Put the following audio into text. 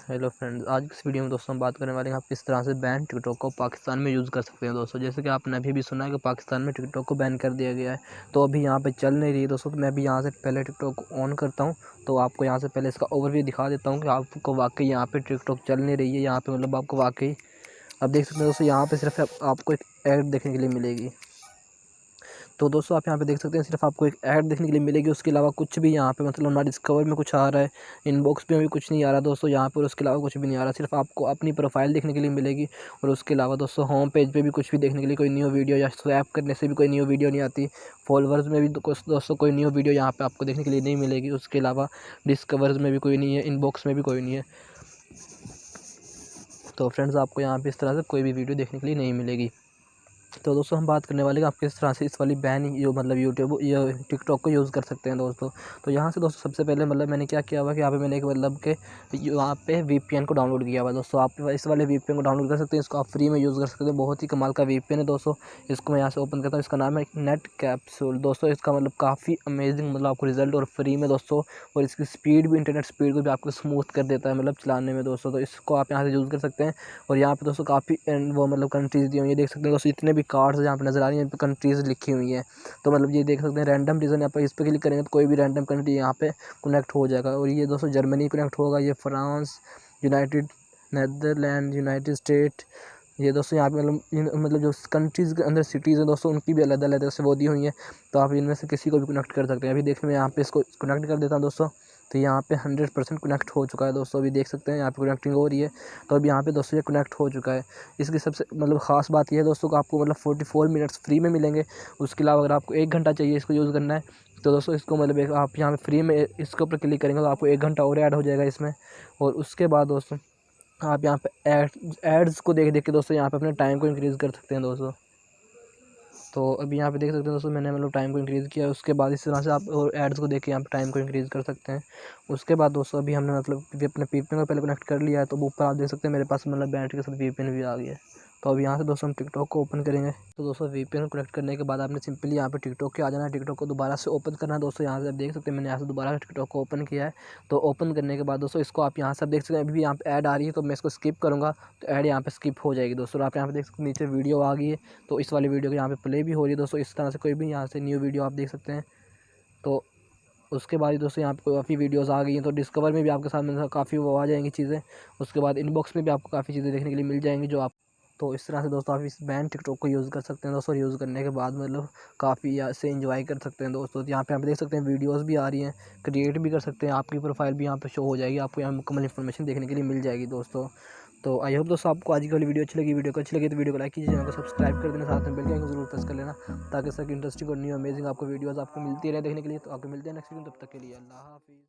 Hello friends, आज की इस वीडियो में दोस्तों हम बात करने वाले हैं आप किस तरह से बैन टिकटॉक को पाकिस्तान में यूज़ कर सकते हैं। दोस्तों जैसे कि आपने अभी भी सुना है कि पाकिस्तान में टिकटॉक को बैन कर दिया गया है, तो अभी यहाँ पे चल नहीं रही दोस्तों। तो मैं भी यहाँ से पहले टिकटॉक को ऑन करता हूँ, तो आपको यहाँ से पहले इसका ओवरव्यू दिखा देता हूँ कि आपको वाकई यहाँ पे टिकटॉक चल नहीं रही है। यहाँ पे मतलब आपको वाकई आप देख सकते हैं दोस्तों, यहाँ पे सिर्फ आपको एक ऐड देखने के लिए मिलेगी। तो दोस्तों आप यहाँ पे देख सकते हैं सिर्फ आपको एक ऐड देखने के लिए मिलेगी, उसके अलावा कुछ भी यहाँ पे मतलब ना डिस्कवर में कुछ आ रहा है, इनबॉक्स में भी कुछ नहीं आ रहा दोस्तों यहाँ पर। उसके अलावा कुछ भी नहीं आ रहा, सिर्फ आपको अपनी प्रोफाइल देखने के लिए मिलेगी। और उसके अलावा दोस्तों होम पेज पे भी कुछ भी देखने के लिए कोई न्यू वीडियो या स्वैप करने से भी कोई न्यू वीडियो नहीं आती। फॉलोअर्स में भी दोस्तों कोई न्यू वीडियो यहाँ पर आपको देखने के लिए नहीं मिलेगी। उसके अलावा डिस्कवर्स में भी कोई नहीं है, इनबॉक्स में भी कोई नहीं है। तो फ्रेंड्स आपको यहाँ पे इस तरह से कोई भी वीडियो देखने के लिए नहीं मिलेगी। तो दोस्तों हम बात करने वाले हैं आप किस तरह से इस वाली बैन जो मतलब यूट्यूब या टिकटॉक को यूज़ कर सकते हैं दोस्तों। तो यहाँ से दोस्तों सबसे पहले मतलब मैंने क्या किया हुआ कि यहाँ पे मैंने एक मतलब के यहाँ पे वीपीएन को डाउनलोड किया हुआ है दोस्तों। आप इस वाले वीपीएन को डाउनलोड कर सकते हैं, इसको आप फ्री में यूज़ कर सकते हैं। बहुत ही कमाल का वीपीएन है दोस्तों। इसको मैं यहाँ से ओपन करता हूँ, इसका नाम है नेट कैप्सूल दोस्तों। इसका मतलब काफ़ी अमेजिंग मतलब आपको रिजल्ट और फ्री में दोस्तों, और इसकी स्पीड भी इंटरनेट स्पीड को भी आपको स्मूथ कर देता है मतलब चलाने में दोस्तों। तो इसको आप यहाँ से यूज़ कर सकते हैं। और यहाँ पे दोस्तों काफ़ी वो मतलब कंट्रीज़ दी हुई है, देख सकते हैं दोस्तों जितने भी कार्ड्स यहाँ पे नज़र आ रही हैं, यहाँ पे कंट्रीज़ लिखी हुई हैं। तो मतलब ये देख सकते हैं रैंडम रीजन, यहाँ पर इस पर क्लिक करेंगे तो कोई भी रैंडम कंट्री यहाँ पे कनेक्ट हो जाएगा। और ये दोस्तों जर्मनी कनेक्ट होगा, ये France, United Netherland, United state, ये दोस्तों यहाँ पे मतलब जो कंट्रीज़ के अंदर सिटीज़ हैं दोस्तों उनकी भी अलग अलग से वो दी हुई हैं। तो आप इनमें से किसी को भी कनेक्ट कर सकते हैं। अभी देखिए मैं यहाँ पे इसको कनेक्ट कर देता हूँ दोस्तों। तो यहाँ पे 100% कनेक्ट हो चुका है दोस्तों। अभी देख सकते हैं यहाँ पे कनेक्टिंग हो रही है। तो अभी यहाँ पे दोस्तों ये कनेक्ट हो चुका है। इसकी सबसे मतलब ख़ास बात यह है दोस्तों कि आपको मतलब 44 मिनट्स फ्री में मिलेंगे। उसके अलावा अगर आपको 1 घंटा चाहिए इसको यूज़ करना है, तो दोस्तों इसको मतलब एक आप यहाँ पे फ्री में इसके ऊपर क्लिक करेंगे तो आपको 1 घंटा और ऐड हो जाएगा इसमें। और उसके बाद दोस्तों आप यहाँ पे एड्स को देख देख के दोस्तों यहाँ पे अपने टाइम को इंक्रीज़ कर सकते हैं दोस्तों। तो अभी यहाँ पे देख सकते हैं दोस्तों मैंने मतलब टाइम को इंक्रीज़ किया। उसके बाद इस तरह से आप और एड्स को देख के यहाँ पे टाइम को इंक्रीज़ कर सकते हैं। उसके बाद दोस्तों अभी हमने मतलब अपने वीपीएन को पहले कनेक्ट कर लिया है, तो ऊपर आप देख सकते हैं मेरे पास मतलब बैटरी के साथ वीपीएन भी आ गया है। तो अब यहाँ से दोस्तों हम टिकटॉक को ओपन करेंगे। तो दोस्तों वीपीएन को कनेक्ट करने के बाद आपने सिंपली यहाँ पे टिकटॉक के आ जाना है, टिकटॉक को दोबारा से ओपन करना है दोस्तों। यहाँ से आप देख सकते हैं मैंने यहाँ से दोबारा टिकटॉक को ओपन किया है। तो ओपन करने के बाद दोस्तों इसको आप यहाँ से देख सकते हैं अभी भी यहाँ पे ऐड आ रही है, तो मैं इसको स्किप करूँगा तो ऐड यहाँ पे स्किप हो जाएगी दोस्तों। आप यहाँ पे देख सकते हैं नीचे वीडियो आ गई है, तो इस वाली वीडियो को यहाँ पे प्ले भी हो रही है दोस्तों। इस तरह से कोई भी यहाँ से न्यू वीडियो आप देख सकते हैं। तो उसके बाद दोस्तों यहाँ पे काफ़ी वीडियोस आ गई हैं, तो डिस्कवर में भी आपके सामने काफ़ी वो आ जाएंगी चीज़ें। उसके बाद इनबॉक्स में भी आपको काफ़ी चीज़ें देखने के लिए मिल जाएंगी जो आप, तो इस तरह से दोस्तों आप इस बैन टिकटॉक को यूज़ कर सकते हैं दोस्तों। यूज़ करने के बाद मतलब काफ़ी ऐसे एंजॉय कर सकते हैं दोस्तों। यहाँ पे आप देख सकते हैं वीडियोस भी आ रही हैं, क्रिएट भी कर सकते हैं, आपकी प्रोफाइल भी यहाँ पे शो हो जाएगी, आपको यहाँ मुकम्मल इन्फॉर्मेशन देखने के लिए मिल जाएगी दोस्तों। तो आई होप दोस्तों आपको आज की वाली वीडियो अच्छी लगी। वीडियो को अच्छी लगी तो वीडियो को लाइक कीजिए, चैनल को सब्सक्राइब कर देना, साथ में बेल आइकन को जरूर प्रेस कर लेना, ताकि सर इंटरेस्टिंग और न्यू अमेजिंग आपको वीडियोज़ आपको मिलती रहे देखने के लिए। तो आपको मिलते हैं नेक्स्ट वीडियो, तब तक के लिए अल्लाह हाफिज़।